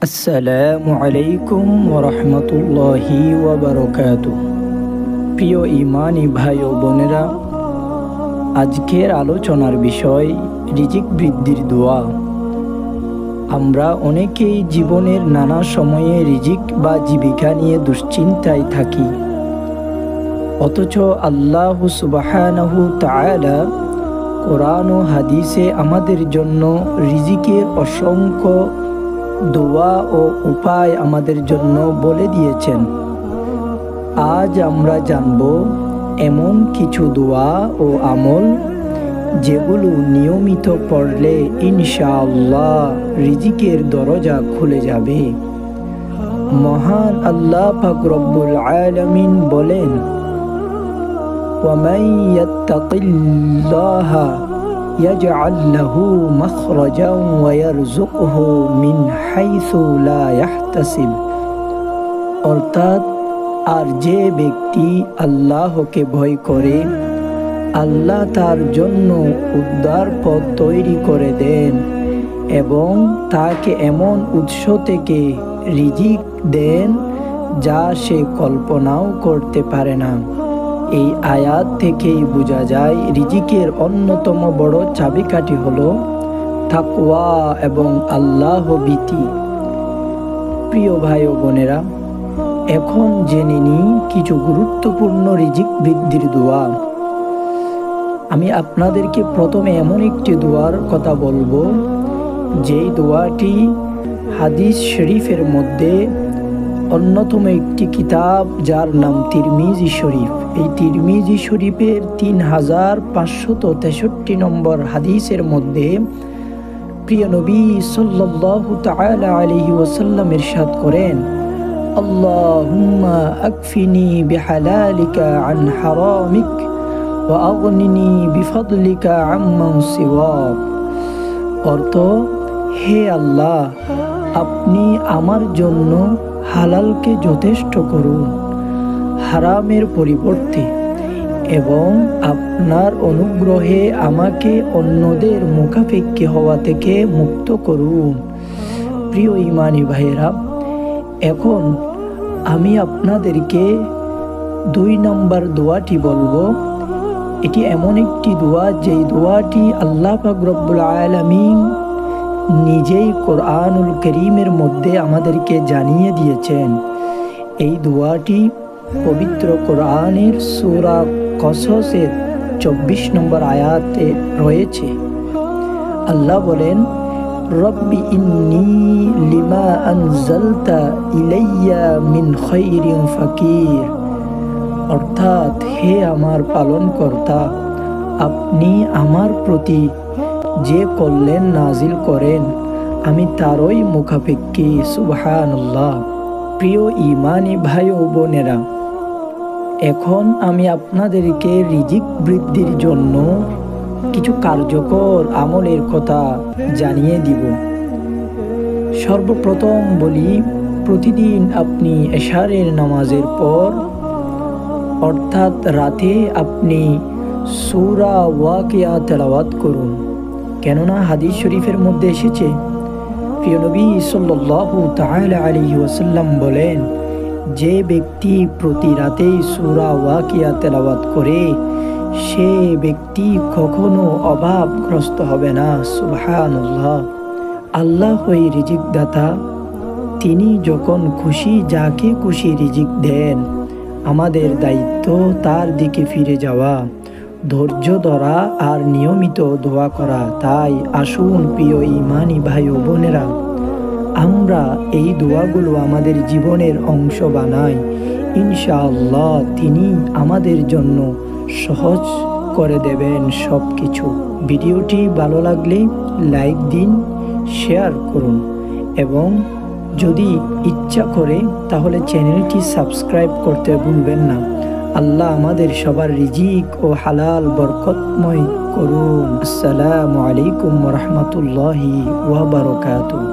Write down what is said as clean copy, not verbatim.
আসসালামু আলাইকুম ওরহমতুল্লাহি ওয়াবারাকাতুহ। প্রিয় ইমানি ভাই ও বোনেরা, আজকের আলোচনার বিষয় রিজিক বৃদ্ধির দোয়া। আমরা অনেকেই জীবনের নানা সময়ে রিজিক বা জীবিকা নিয়ে দুশ্চিন্তায় থাকি, অথচ আল্লাহ সুবহানাহু তাআলা কোরআন ও হাদিসে আমাদের জন্য রিজিকের অসংখ্য দোয়া ও উপায় আমাদের জন্য বলে দিয়েছেন। আজ আমরা জানব এমন কিছু দোয়া ও আমল যেগুলো নিয়মিত পড়লে ইনশাআল্লাহ রিজিকের দরজা খুলে যাবে। মহান আল্লাহ পাক রব্বুল আলামিন বলেন, ওয়ামান ইয়াত্তাকিল্লাহা ইয়াজআল লাহু মাখরাজান ওয়া ইয়ারযুকহু মিন হাইসু লা ইয়াহতাসিব। অর্থাৎ, আর যে ব্যক্তি আল্লাহকে ভয় করে, আল্লাহ তার জন্য উদ্ধার পথ তৈরি করে দেন এবং তাকে এমন উৎস থেকে রিজিক দেন যা সে কল্পনাও করতে পারে না। এই আয়াত থেকেই বোঝা যায় রিজিকের অন্যতম বড় চাবিকাঠি হলো তাকওয়া এবং আল্লাহ ভীতি। প্রিয় ভাই ও বোনেরা, এখন জেনে নিই কিছু গুরুত্বপূর্ণ রিজিক বৃদ্ধির দোয়া। আমি আপনাদেরকে প্রথমে এমন একটি দোয়ার কথা বলবো, যেই দোয়াটি হাদিস শরীফের মধ্যে অন্যতম একটি কিতাব, যার নাম তিরমিজি শরীফ। এই তিরমিজি শরীফের 3563 নম্বর হাদিসের মধ্যে প্রিয় নবী সাল্লাল্লাহু তাআলা আলাইহি ওয়াসাল্লাম ইরশাদ করেন, আল্লাহুম্মা আকফিনি বিহালালিকা আন হারামিক ওয়া আগনিনি বিফদলিকা আম্মান সিওয়াক। অর্থ, হে আল্লাহ, আপনি আমার জন্য হালালকে যথেষ্ট করুন হারামের পরিবর্তে, এবং আপনার অনুগ্রহে আমাকে অন্যদের মুখাপেক্ষী হওয়া থেকে মুক্ত করুন। প্রিয় ইমানি ভাইয়েরা, এখন আমি আপনাদেরকে 2 নম্বর দোয়াটি বলবো। এটি এমন একটি দোয়া, যেই দোয়াটি আল্লাহ পাক রব্বুল আলামিন নিজেই কোরআনুল কারীমের মধ্যে আমাদেরকে জানিয়ে দিয়েছেন। এই দোয়াটি পবিত্র কোরআনের সূরা কসসের 24 নম্বর আয়াতে রয়েছে। আল্লাহ বলেন, রব্বি ইন্নী লিমা আনজালতা ইলাইয়া মিন খায়রিন ফাকির। অর্থাৎ, হে আমার পালনকর্তা, আপনি আমার প্রতি যে কল্যাণ নাজিল করেন আমি তারই মুখাপেক্ষী। সুবহানাল্লাহ। প্রিয় ইমানি ভাই ও বোনেরা, এখন আমি আপনাদেরকে রিজিক বৃদ্ধির জন্য কিছু কার্যকর আমলের কথা জানিয়ে দিব। সর্বপ্রথম বলি, প্রতিদিন আপনি এশারের নামাজের পর, অর্থাৎ রাতে, আপনি সূরা ওয়াকিয়া তেলাওয়াত করুন। কেননা হাদিস শরীফের মধ্যে এসেছে, প্রিয় নবী সাল্লাল্লাহু তাআলা আলাইহি ওয়াসাল্লাম বলেন, যে ব্যক্তি প্রতি রাতেই সূরা ওয়াকিয়া তেলাওয়াত করে, সে ব্যক্তি কখনো অভাবগ্রস্ত হবে না। সুবহানাল্লাহ। আল্লাহ ওই রিজিক দাতা, তিনি যখন খুশি যাকে খুশি রিজিক দেন। আমাদের দায়িত্ব তার দিকে ফিরে যাওয়া, ধৈর্য ধরা আর নিয়মিত দোয়া করা। তাই আসুন প্রিয় ইমানি ভাই ও বোনেরা, আমরা এই দোয়াগুলো আমাদের জীবনের অংশ বানাই। ইনশাআল্লাহ তিনি আমাদের জন্য সহজ করে দেবেন সব কিছু। ভিডিওটি ভালো লাগলে লাইক দিন, শেয়ার করুন এবং যদি ইচ্ছা করে তাহলে চ্যানেলটি সাবস্ক্রাইব করতে ভুলবেন না। আল্লাহ আমাদের সবার রিজিক ও হালাল বরকতময় করুন। আসসালামু আলাইকুম ওয়া রাহমাতুল্লাহি ওয়া বারাকাতুহু।